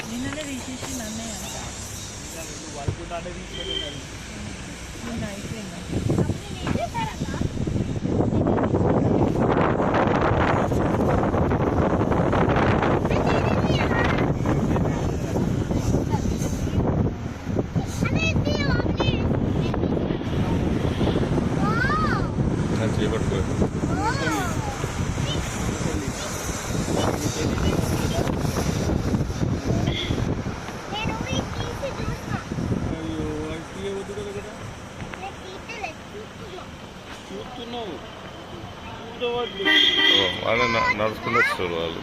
నిన్ననే తీసేసి నన్నే అంట నిన్న అయిపోయిందా వాళ్ళు నడుచుకుంటూ వస్తారు వాళ్ళు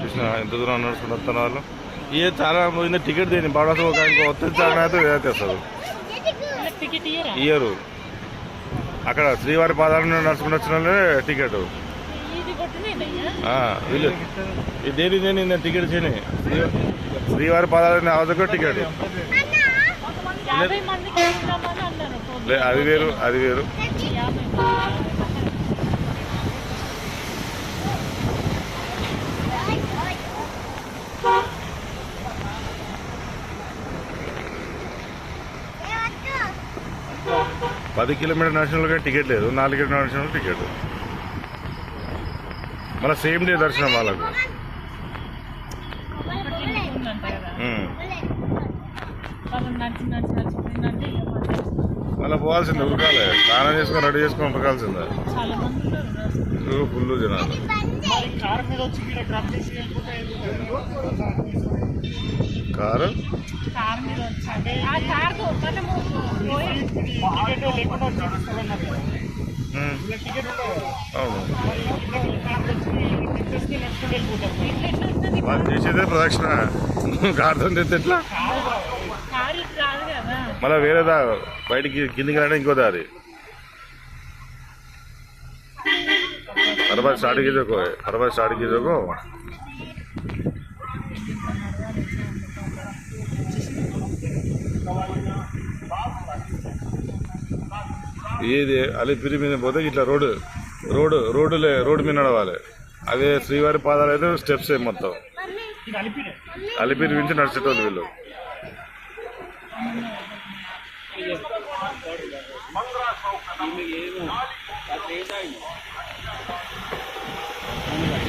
చూసిన ఎంత దూరం నడుచుకుంటూ వస్తారు వాళ్ళు ఇక చాలా పోయింది టికెట్ దేని బాగా వస్తే చాలా అయితే వేస్తారు ఇయ్యరు అక్కడ శ్రీవారి పాదాలను నడుచుకుంటూ వచ్చిన వాళ్ళే టికెట్ వీళ్ళు దేని నేను టికెట్ చేయని శ్రీవారి పాదాలని అవసరం టికెట్ అది వేరు అది వేరు 10 కిలోమీటర్ నడిచిన టికెట్ లేదు 4 కిలోమీటర్ నడిచిన టికెట్ మళ్ళీ సేమ్ డే దర్శనం వాళ్ళకు మళ్ళీ పోవాల్సిందే ఉరకాలి స్నానం చేసుకొని రెడీ చేసుకొని ఉరకాల్సిందే ఫుల్ జనాలు కారు అవును వాళ్ళు చేసేదే ప్రదక్షిణ కారుతో తెస్తే ఎట్లా మళ్ళీ వేరేదా బయటికి కిందికి రావడం ఇంకో దారి हर स्टार्ट की देखो हर स्टार्ट की देखो ఇది అలిపిరి మీద పోతే ఇట్లా రోడ్డు మీద నడవాలి అదే శ్రీవారి పాదాలు అయితే స్టెప్స్ మొత్తం అలిపిరి నుంచి నడిచేటోళ్ళు వీళ్ళు Thank you.